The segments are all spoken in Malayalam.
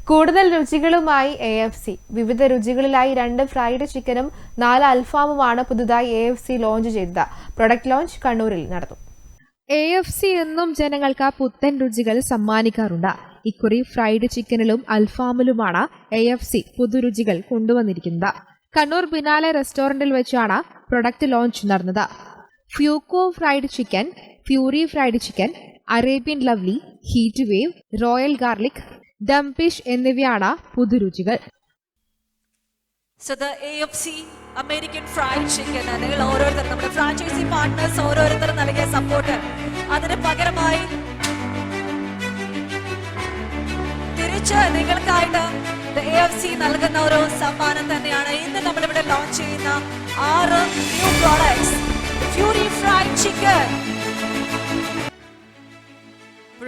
കൂടുതൽ രുചികളുമായി AFC. വിവിധ രുചികളിലായി 2 ഫ്രൈഡ് ചിക്കനും 4 അൽഫാമുമാണ് പുതുതായി AFC ലോഞ്ച് ചെയ്തത്. പ്രൊഡക്റ്റ് ലോഞ്ച് കണ്ണൂരിൽ നടന്നു. AFC എന്നും ജനങ്ങൾക്ക് പുത്തൻ രുചികൾ സമ്മാനിക്കാറുണ്ട്. ഇക്കുറി ഫ്രൈഡ് ചിക്കനിലും അൽഫാമിലുമാണ് AFC പുതുരുചികൾ കൊണ്ടുവന്നിരിക്കുന്നത്. കണ്ണൂർ ബിനാലെ റെസ്റ്റോറന്റിൽ വെച്ചാണ് പ്രൊഡക്റ്റ് ലോഞ്ച് നടന്നത്. ഫ്യൂക്കോ fried chicken, fury fried chicken, Arabian lovely, heat wave, royal garlic, ഡംപിഷ് എന്നിവയാണ് പുതുരുചികൾ. So the AFC American Fried Chicken നിങ്ങൾ ഓരോരുത്തരും നമ്മുടെ ഫ്രാഞ്ചൈസി പാർട്ട്നേഴ്സ് ഓരോരുത്തരും നൽകിയ സപ്പോർട്ട് അതിന് പകരമായി തിരിച്ച് നിങ്ങൾക്കായിട്ട് AFC നൽകുന്ന ഒരു സമ്മാനം തന്നെയാണ് ഇന്ന് നമ്മളിവിടെ ലോഞ്ച് ചെയ്യുന്ന 6 new products. Fury fried chicken.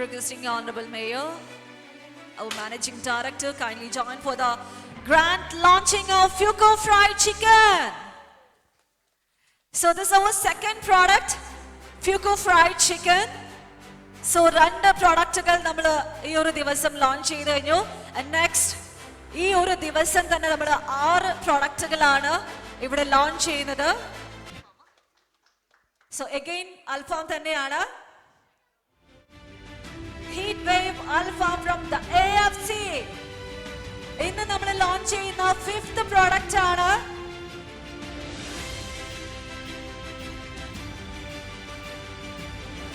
Requesting Honorable Mayor, our Managing Director, kindly join for the grand launching of Fuko Fried Chicken. So this is our second product, Fuko Fried Chicken. So രണ്ട് പ്രൊഡക്റ്റുകൾ നമ്മൾ ഈ ഒരു ദിവസം ലോഞ്ച് ചെയ്തു കഴിഞ്ഞു. And next ഈ ഒരു ദിവസം തന്നെ നമ്മൾ 6 പ്രൊഡക്റ്റുകളാണ് ഇവിടെ ലോഞ്ച് ചെയ്യുന്നത്. So again അൽഫാം തന്നെയാണ്. Heat Wave Alpha from the AFC. ഇന്ന് നമ്മൾ ലോഞ്ച് ചെയ്യുന്ന 5th പ്രോഡക്റ്റ് ആണ്.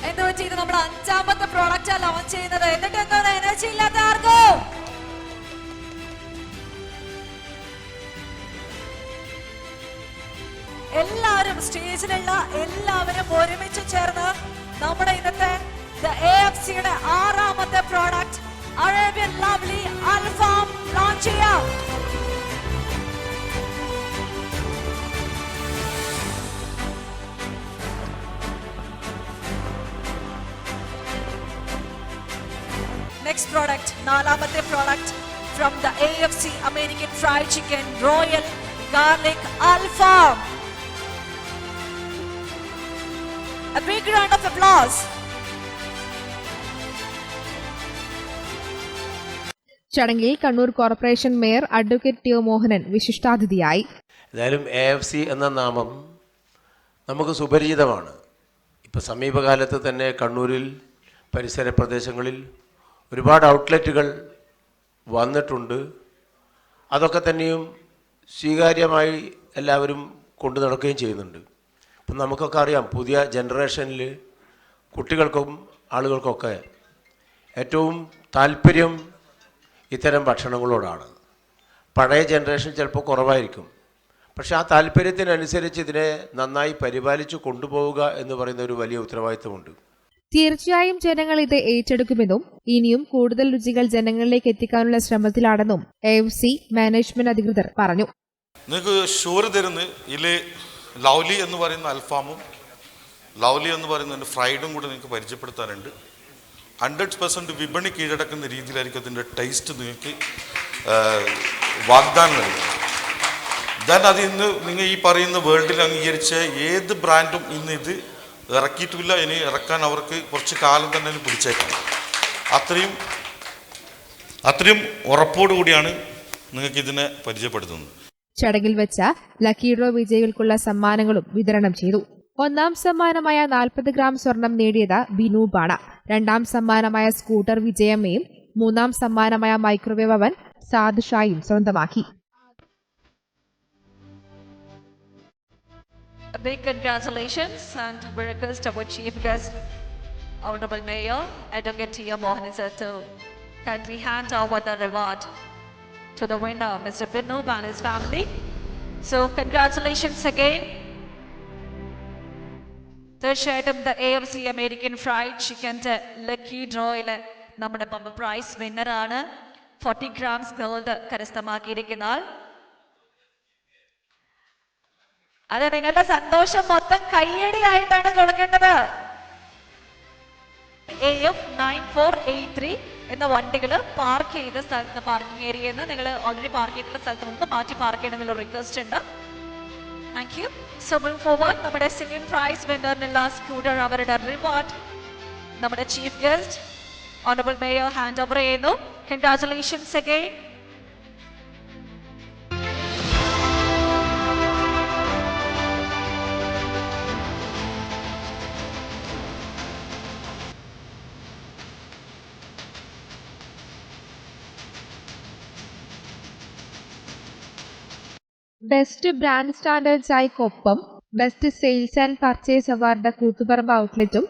എന്ന് വെച്ചാൽ നമ്മൾ 5ാമത്തെ പ്രോഡക്റ്റ് ലോഞ്ച് ചെയ്യുന്നത്. എന്നിട്ട് എന്താണ് എനർജി ഇല്ലാത്ത ആർക്കും? എല്ലാവരും സ്റ്റേജിലുള്ള എല്ലാവരും ഒരുമിച്ച് ചേർന്ന് നമ്മുടെ ഇന്നത്തെ AFCയുടെ 6ാമത്തെ പ്രോഡക്റ്റ് അറേബ്യൻ ലവ്ലി അൽഫാം ലോഞ്ച് ചെയ്യാം. നെക്സ്റ്റ് പ്രോഡക്റ്റ് 4ാമത്തെ product from the AFC American fried chicken royal garlic അൽഫാം. A big round of applause. ചടങ്ങിൽ Kannur corporation mayor advocate T. Mohanan വിശിഷ്ടാതിഥിയായി. ഏതായാലും AFC എന്ന നാമം നമുക്ക് സുപരിചിതമാണ്. ഇപ്പോൾ സമീപകാലത്ത് തന്നെ കണ്ണൂരിൽ പരിസര പ്രദേശങ്ങളിൽ ഒരുപാട് ഔട്ട്ലെറ്റുകൾ വന്നിട്ടുണ്ട്. അതൊക്കെ തന്നെയും സ്വീകാര്യമായി എല്ലാവരും കൊണ്ടു നടക്കുകയും ചെയ്യുന്നുണ്ട്. ഇപ്പം നമുക്കൊക്കെ അറിയാം, പുതിയ ജനറേഷനിൽ കുട്ടികൾക്കും ആളുകൾക്കൊക്കെ ഏറ്റവും താല്പര്യം ഇത്തരം ഭക്ഷണങ്ങളോടാണ്. പഴയ ജനറേഷൻ ചിലപ്പോൾ കുറവായിരിക്കും, പക്ഷെ ആ താല്പര്യത്തിനനുസരിച്ച് ഇതിനെ നന്നായി പരിപാലിച്ചു കൊണ്ടുപോവുക എന്ന് പറയുന്ന ഒരു വലിയ ഉത്തരവാദിത്വമുണ്ട്. തീർച്ചയായും ജനങ്ങൾ ഇത് ഏറ്റെടുക്കുമെന്നും ഇനിയും കൂടുതൽ രുചികൾ ജനങ്ങളിലേക്ക് എത്തിക്കാനുള്ള ശ്രമത്തിലാണെന്നും AFC മാനേജ്മെന്റ് അധികൃതർ പറഞ്ഞു. നിങ്ങൾക്ക് ഷുവർ തരുന്ന ഇതിൽ ലവ്ലി എന്ന് പറയുന്ന അൽഫാമും ലവ്ലി എന്ന് പറയുന്ന ഫ്രൈഡും കൂടെ നിങ്ങൾക്ക് പരിചയപ്പെടുത്താനുണ്ട്. 100% വിപണി കീഴടക്കുന്ന രീതിയിലായിരിക്കും അതിൻ്റെ ടേസ്റ്റ് നിങ്ങൾക്ക് വാഗ്ദാനം നൽകും. ദെൻ അത് ഇന്ന് നിങ്ങൾ ഈ പറയുന്ന വേൾഡിൽ അംഗീകരിച്ച ഏത് ബ്രാൻഡും ഇന്ന് ഇത് ഇറക്കിയിട്ടുമില്ല. ഇനി ഇറക്കാൻ അവർക്ക് കുറച്ച് കാലം തന്നെ പിടിച്ചേക്കാം. അത്രയും ഉറപ്പോടു കൂടിയാണ് നിങ്ങൾക്ക് ഇതിനെ പരിചയപ്പെടുത്തുന്നത്. ചടങ്ങിൽ വെച്ച ലക്കി ഡ്രോ വിജയികൾക്കുള്ള സമ്മാനങ്ങളും വിതരണം ചെയ്തു. 1ാം സമ്മാനമായ 40 ഗ്രാം സ്വർണം നേടിയത് ബിനൂബാണ്. 2ാം സമ്മാനമായ സ്കൂട്ടർ വിജയമ്മയും 3ാം സമ്മാനമായ മൈക്രോവേവ് അവൻ സാദ് ഷായും സ്വന്തമാക്കി. A big congratulations and we request our chief guest, Honorable Mayor Advocate T. Mohan sir, to kindly hand over the reward to the winner, Mr. Binoob and his family. So congratulations again. തീർച്ചയായിട്ടും ദ AFC അമേരിക്കൻ ഫ്രൈഡ് ചിക്കൻ്റെ ലക്കി ഡ്രോയിൽ നമ്മുടെ ബമ്പർ പ്രൈസ് വിന്നറാണ്. 40 ഗ്രാംസ് ഗോൾഡ് കരസ്ഥമാക്കിയിരിക്കുന്ന ആൾ. അത് നിങ്ങളുടെ സന്തോഷം മൊത്തം കയ്യടിയായിട്ടാണ് കൊടുക്കേണ്ടത്. AF 9483 എന്ന വണ്ടികൾ പാർക്ക് ചെയ്ത സ്ഥലത്ത് പാർക്കിംഗ് ഏരിയയിൽ നിന്ന് നിങ്ങൾ ഓൾറെഡി പാർക്ക് ചെയ്തിട്ടുള്ള സ്ഥലത്ത് നമുക്ക് മാറ്റി പാർക്ക് ചെയ്യണമെന്നുള്ള റിക്വസ്റ്റ് ഉണ്ട്. Thank you. So move forward. നമ്മുടെ സെക്കൻഡ് പ്രൈസ് വിന്നറിനുള്ള സ്കൂട്ടർ അവരുടെ റിവാർഡ് നമ്മുടെ chief guest Honorable Mayor, hand over ചെയ്യുന്നു. Congratulations again. ബെസ്റ്റ് ബ്രാൻഡ് സ്റ്റാൻഡേർഡ്സായിക്കൊപ്പം best sales and purchase award Koothuparamba ഔട്ട്ലെറ്റും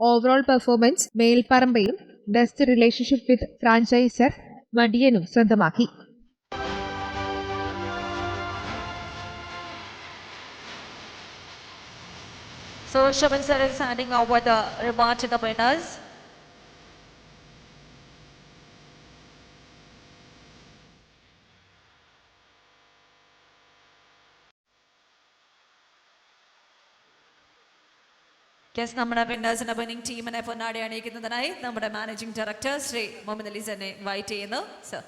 ഓവറോൾ പെർഫോമൻസ് മേൽപ്പറമ്പയും ബെസ്റ്റ് റിലേഷൻഷിപ്പ് വിത്ത് ഫ്രാഞ്ചൈസർ മടിയനും സ്വന്തമാക്കി. So Shobhan sir is handing over the reward to the winners. Yes, നമ്മുടെ വിന്നേഴ്സിന്റെ വിന്നിംഗ് ടീമിനെ പൊന്നാടി അണിയിക്കുന്നതിനായി നമ്മുടെ മാനേജിംഗ് ഡയറക്ടർ ശ്രീ മുഹമ്മദ് അലി സാറിനെ ഇൻവൈറ്റ് ചെയ്യുന്നു. സർ.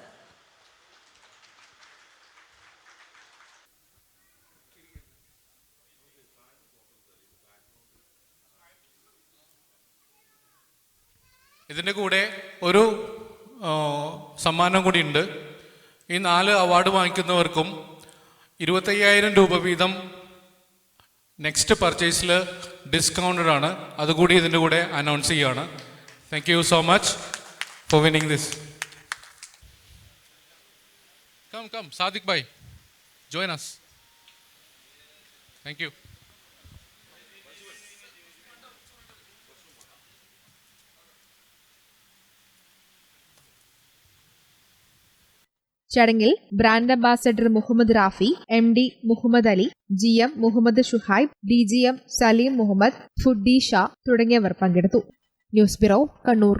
ഇതിൻ്റെ കൂടെ ഒരു സമ്മാനം കൂടി ഉണ്ട്. ഈ 4 അവാർഡ് വാങ്ങിക്കുന്നവർക്കും 25,000 രൂപ വീതം നെക്സ്റ്റ് പർച്ചേസിൽ ഡിസ്കൗണ്ടഡ് ആണ്. അതുകൂടി ഇതിൻ്റെ കൂടെ അനൗൺസ് ചെയ്യുകയാണ്. Thank you so much for winning this. Come Sadiq bhai, join us. Thank you. ചടങ്ങിൽ brand ambassador Muhammad Rafi, MD Muhammad Ali, GM Muhammad Shuhaib, DGM Saleem Muhammad, foodie Shah തുടങ്ങിയവർ പങ്കെടുത്തു. News bureau, Kannur.